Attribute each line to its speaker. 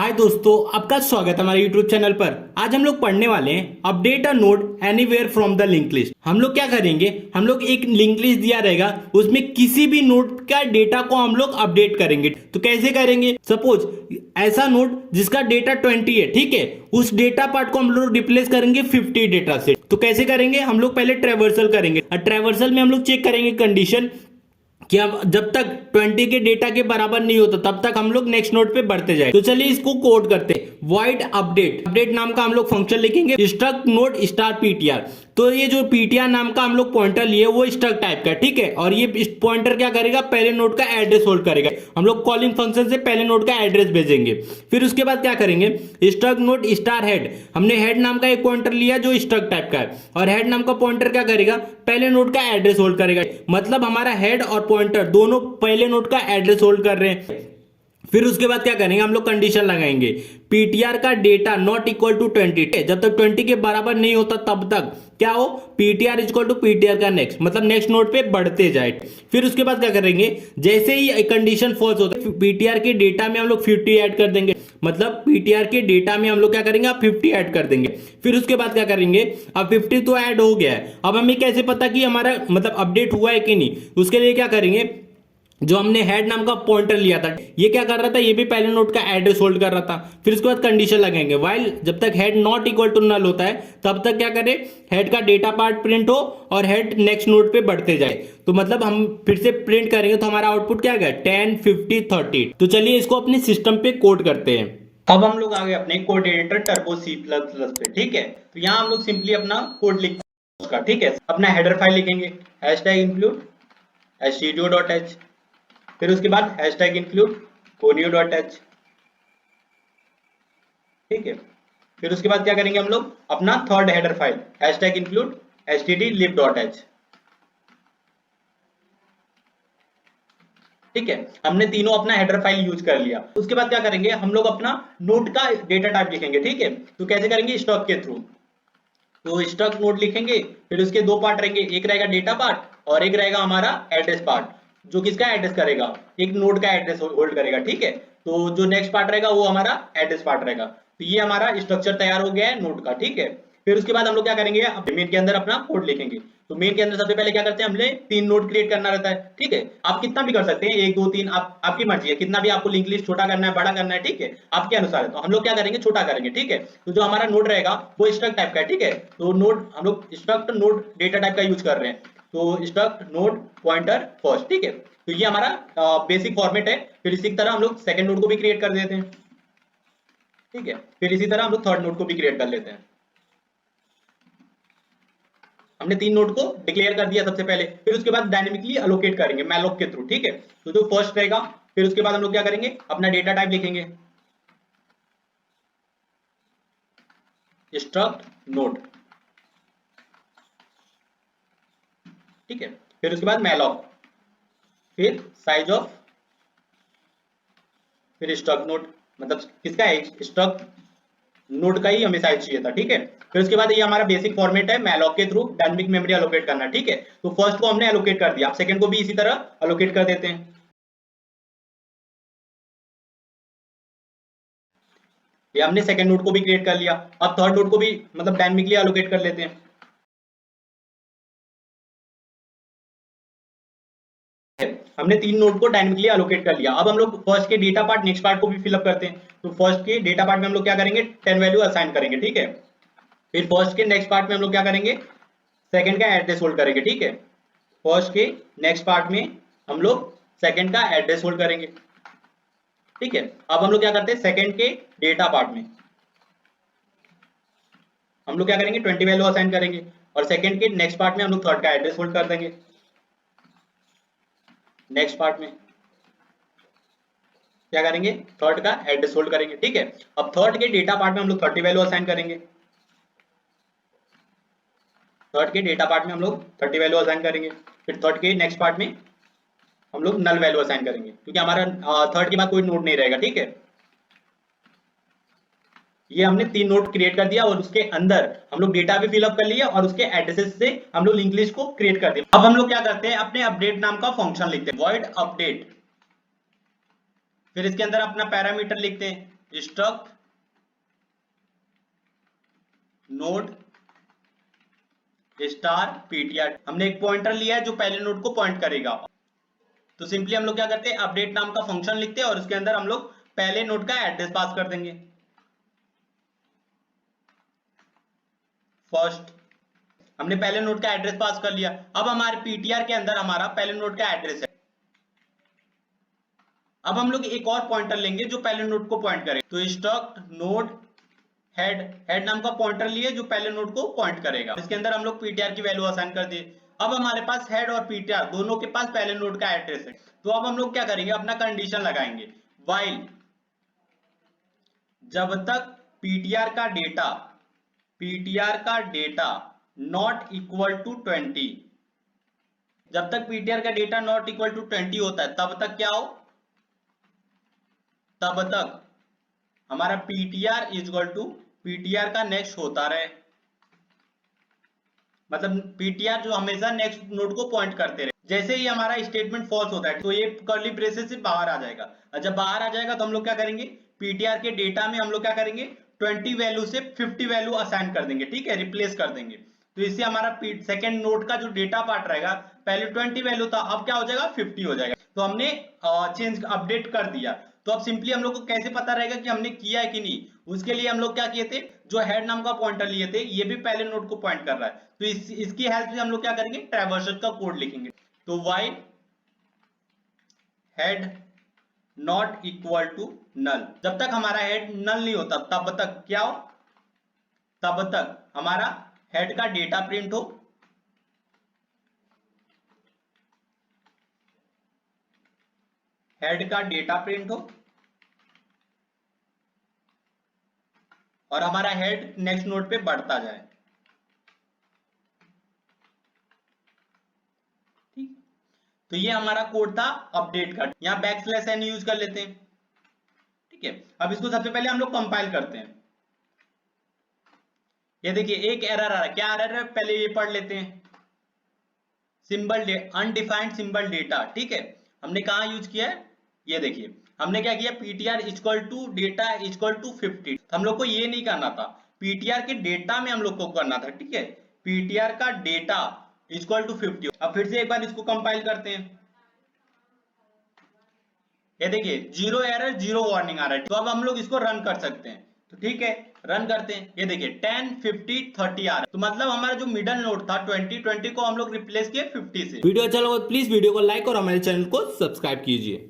Speaker 1: हाय दोस्तों, आपका स्वागत है हमारे YouTube चैनल पर। आज हम लोग पढ़ने वाले हैं update a node anywhere from the link list. हम लोग क्या करेंगे, हम लोग एक लिंक लिस्ट दिया रहेगा, उसमें किसी भी नोड का डेटा को हम लोग अपडेट करेंगे। तो कैसे करेंगे? सपोज ऐसा नोड जिसका डेटा 20 है, ठीक है, उस डेटा पार्ट को हम लोग रिप्लेस करेंगे 50 डेटा से। तो कैसे करेंगे? हम लोग पहले ट्रेवर्सल करेंगे और ट्रेवर्सल में हम लोग चेक करेंगे कंडीशन कि अब जब तक 20 के डेटा के बराबर नहीं होता तब तक हम लोग नेक्स्ट नोड पे बढ़ते जाए। तो चलिए इसको कोड करते हैं। वॉइड अपडेट अपडेट नाम का हम लोग फंक्शन लिखेंगे, स्ट्रक्ट नोड स्टार पीटीआर। तो ये जो पीटीआर नाम का हम लोग पॉइंटर लिए वो स्ट्रक्ट टाइप का, ठीक है। और ये पॉइंटर क्या करेगा, पहले नोड का एड्रेस होल्ड करेगा। हम लोग कॉलिंग फंक्शन से पहले नोड का एड्रेस भेजेंगे। फिर उसके बाद क्या करेंगे, स्ट्रक्ट नोड स्टार हेड। हमने हेड नाम का एक पॉइंटर लिया जो स्ट्रक्ट टाइप का है, और हेड नाम का पॉइंटर क्या करेगा, पहले नोड का एड्रेस होल्ड करेगा। मतलब हमारा हेड और पॉइंटर दोनों पहले नोड का एड्रेस होल्ड कर रहे हैं। फिर उसके बाद क्या करेंगे, हम लोग कंडीशन लगाएंगे, पीटीआर का डेटा नॉट इक्वल टू 20, जब तक 20 के बराबर नहीं होता तब तक क्या हो, पीटीआर इक्वल टू पीटीआर का नेक्स्ट, मतलब नेक्स्ट नोड पे बढ़ते जाए। फिर उसके बाद क्या करेंगे, जैसे ही कंडीशन फॉल्स होता है पीटीआर के डेटा में हम लोग 50 ऐड कर देंगे। मतलब पीटीआर के डेटा में हम लोग क्या करेंगे, अब 50 ऐड कर देंगे। फिर उसके बाद क्या करेंगे, अब 50 तो ऐड हो गया है, अब हमें कैसे पता कि हमारा मतलब अपडेट हुआ है कि नहीं? उसके लिए क्या करेंगे, जो हमने हेड नाम का पॉइंटर लिया था ये क्या कर रहा था, ये भी पहले नोड का एड्रेस होल्ड कर रहा था। फिर उसके बाद कंडीशन लगाएंगे, वाइल जब तक head not equal to null होता है तब तक क्या करें, हेड का डेटा पार्ट प्रिंट हो और हेड नेक्स्ट नोड पे बढ़ते जाए। तो मतलब हम फिर से प्रिंट करेंगे तो हमारा आउटपुट क्या गया, 10 50 30। तो चलिए इसको अपने सिस्टम पे कोड करते हैं। अब हम लोग आ गए अपने कोड एडिटर टर्बो C++ पे, ठीक है। तो यहाँ हम लोग सिंपली अपना कोड लिख उसका, ठीक है। अपना हेडर फाइल लिखेंगे, #include studio.h। फिर उसके बाद हैशटैग इंक्लूड conio.h, ठीक है। फिर उसके बाद क्या करेंगे, हम लोग अपना third header file hashtag include stdlib.h, ठीक है। हमने तीनों अपना हेडर फाइल यूज कर लिया। उसके बाद क्या करेंगे, हम लोग अपना नोड का डेटा टाइप लिखेंगे, ठीक है। तो कैसे करेंगे, स्ट्रक्ट के थ्रू। तो स्ट्रक्ट नोड लिखेंगे, फिर उसके दो पार्ट रहेंगे, एक रहेगा डेटा पार्ट और एक रहेगा हमारा एड्रेस पार्ट, जो किसका एड्रेस करेगा, एक नोड का एड्रेस होल्ड करेगा, ठीक है। तो जो नेक्स्ट पार्ट रहेगा वो हमारा एड्रेस पार्ट रहेगा। तो ये हमारा स्ट्रक्चर तैयार हो गया है नोड का, ठीक है। फिर उसके बाद हम लोग क्या करेंगे, मेन के अंदर अपना कोड लिखेंगे। तो मेन के अंदर सबसे पहले क्या करते हैं, हमने 3 नोड क्रिएट करना रहता है, ठीक है। आप कितना भी कर सकते हैं, 1 2 3, आपकी मर्जी है, कितना भी आपको लिंक लिस्ट छोटा करना है बड़ा करना है, ठीक है, आपके अनुसार है। तो हम लोग क्या करेंगे, छोटा करेंगे, ठीक है। तो जो हमारा नोड रहेगा वो स्ट्रक्ट टाइप का है, ठीक है। तो नोड हम लोग स्ट्रक्ट नोड डेटा टाइप का यूज कर रहे हैं। तो स्ट्रक्ट नोड पॉइंटर फर्स्ट, ठीक है। तो ये हमारा बेसिक फॉर्मेट है। फिर इसी तरह हम लोग सेकंड नोड को भी क्रिएट कर देते हैं, ठीक है। फिर इसी तरह हम लोग थर्ड नोड को भी क्रिएट कर लेते हैं। हमने 3 नोड को डिक्लेयर कर दिया सबसे पहले। फिर उसके बाद डायनेमिकली अलोकेट करेंगे मैलोक के थ्रू, ठीक है। तो जो फर्स्ट रहेगा, फिर उसके बाद हम लोग क्या करेंगे, अपना डेटा टाइप लिखेंगे, स्ट्रक्ट नोड, ठीक है। फिर उसके बाद मैलॉक, फिर साइज ऑफ, फिर स्ट्रक्ट नोड, मतलब किसका है, स्ट्रक्ट नोड का ही हमें साइज चाहिए था, ठीक है। फिर उसके बाद ये हमारा बेसिक फॉर्मेट है, मैलॉक के थ्रू डायनेमिक मेमोरी अलोकेट करना, ठीक है। तो फर्स्ट को हमने अलोकेट कर दिया, आप सेकंड को भी इसी तरह अलोकेट कर देते हैं। ये हमने सेकंड नोड को भी क्रिएट कर लिया। अब थर्ड नोड को भी मतलब डायनेमिकली अलोकेट कर लेते हैं। हमने 3 नोड को डायनेमिकली अलोकेट कर लिया। अब हम लोग फर्स्ट के डेटा पार्ट नेक्स्ट पार्ट को भी फिलअप करते हैं। तो फर्स्ट के डेटा पार्ट में हम लोग क्या करेंगे, 10 वैल्यू असाइन करेंगे, ठीक है। फिर फर्स्ट के नेक्स्ट पार्ट में हम लोग क्या करेंगे, सेकंड का एड्रेस होल्ड करेंगे, ठीक है। फर्स्ट के नेक्स्ट पार्ट में हम लोग सेकंड का एड्रेस होल्ड करेंगे, ठीक है। अब हम लोग क्या करते हैं, सेकंड के डेटा पार्ट में हम लोग क्या करेंगे, 20 वैल्यू असाइन करेंगे, और सेकंड के नेक्स्ट पार्ट में हम लोग थर्ड का एड्रेस होल्ड कर देंगे नेक्स्ट पार्ट में क्या करेंगे, थर्ड का एड्रेस होल्ड करेंगे, ठीक है। अब थर्ड के डेटा पार्ट में हम लोग 30 वैल्यू असाइन करेंगे, थर्ड के डेटा पार्ट में हम लोग 30 वैल्यू असाइन करेंगे। फिर थर्ड के नेक्स्ट पार्ट में हम लोग नल वैल्यू असाइन करेंगे, क्योंकि हमारा थर्ड के बाद कोई नोड नहीं रहेगा, ठीक है। ये हमने 3 नोड क्रिएट कर दिया और उसके अंदर हम लोग डेटा भी फिलअप कर लिया और उसके एड्रेसेस से हम लोग लिंक लिस्ट को क्रिएट कर दिया। अब हम लोग क्या करते हैं, अपने अपडेट नाम का फंक्शन लिखते हैं, वॉइड अपडेट। फिर इसके अंदर अपना पैरामीटर लिखते हैं, स्ट्रक्ट नोड स्टार पीटीआर। हमने एक पॉइंटर लिया है जो पहले नोड को पॉइंट करेगा। तो सिंपली हम लोग क्या करते हैं, अपडेट नाम का फंक्शन लिखते हैं और उसके अंदर हम लोग पहले नोड का एड्रेस पास कर देंगे। फर्स्ट हमने पहले नोड का एड्रेस पास कर लिया। अब हमारे पीटीआर के अंदर हमारा पहले नोड का एड्रेस है। अब हम लोग एक और पॉइंटर लेंगे जो पहले नोड को पॉइंट करे। तो स्ट्रक्ट नोड हेड नाम का पॉइंटर लिए जो पहले नोड को पॉइंट करेगा। इसके अंदर हम लोग पीटीआर की वैल्यू असाइन कर दिए। अब हमारे पास हेड और पीटीआर दोनों के पास पहले नोड का एड्रेस है। तो अब हम लोग क्या करेंगे, अपना कंडीशन लगाएंगे, व्हाइल जब तक पीटीआर का डेटा नॉट इक्वल टू 20, जब तक पीटीआर का डेटा नॉट इक्वल टू 20 होता है तब तक क्या हो, तब तक हमारा पीटीआर इक्वल टू पीटीआर का नेक्स्ट होता रहे। मतलब पीटीआर जो हमेशा नेक्स्ट नोड को पॉइंट करते रहे। जैसे ही हमारा स्टेटमेंट फॉल्स होता है तो ये कर्ली ब्रेसेस से बाहर आ जाएगा। और जब बाहर आ जाएगा तो हम लोग क्या करेंगे, पीटीआर के डेटा में हम लोग क्या करेंगे, 20 वैल्यू से 50 वैल्यू असाइन कर देंगे। ठीक है, रिप्लेस कर देंगे। तो इससे हमारा सेकंड नोड का जो डेटा पार्ट रहेगा, पहले 20 वैल्यू था, अब क्या हो जाएगा, 50 हो जाएगा। तो हमने चेंज अपडेट कर दिया। तो अब सिंपली हम लोग को कैसे पता रहेगा कि हमने किया है कि नहीं, उसके लिए हम लोग क्या किए थे, जो हेड नाम का पॉइंटर लिए थे ये भी पहले नोड को पॉइंट कर रहा है। तो इसकी हेल्प से हम लोग क्या करेंगे, ट्रैवर्सल का कोड लिखेंगे। तो while head not equal to null, जब तक हमारा हेड नल नहीं होता तब तक क्या हो, तब तक हमारा हेड का डेटा प्रिंट हो, हेड का डेटा प्रिंट हो और हमारा हेड नेक्स्ट नोड पे बढ़ता जाए। ठीक, तो ये हमारा कोड था अपडेट का। यहां बैकस्लैश एन यूज कर लेते हैं। ठीक है, अब इसको सबसे पहले हम लोग कंपाइल करते हैं। ये देखिए एक एरर आ रहा है, क्या एरर है, पहले ये पढ़ लेते हैं। Symbol undefined symbol data. ठीक है, हमने कहा यूज किया है, ये देखिए हमने क्या किया, PTR equal to data equal to 50। हम लोग को ये नहीं करना था, पीटीआर के डेटा में हम लोग को करना था। ठीक है, पीटीआर का डेटा इक्वल टू 50। अब फिर से एक बार इसको कंपाइल करते हैं। ये देखिए जीरो एरर जीरो वार्निंग आ रहा है। तो अब हम लोग इसको रन कर सकते हैं। तो ठीक है, रन करते हैं। ये देखिए 10 50 30 आ रहा है। तो मतलब हमारा जो मिडल नोड था 20 को हम लोग रिप्लेस किए 50 से। वीडियो अच्छा लगा तो प्लीज वीडियो को लाइक और हमारे चैनल को सब्सक्राइब कीजिए।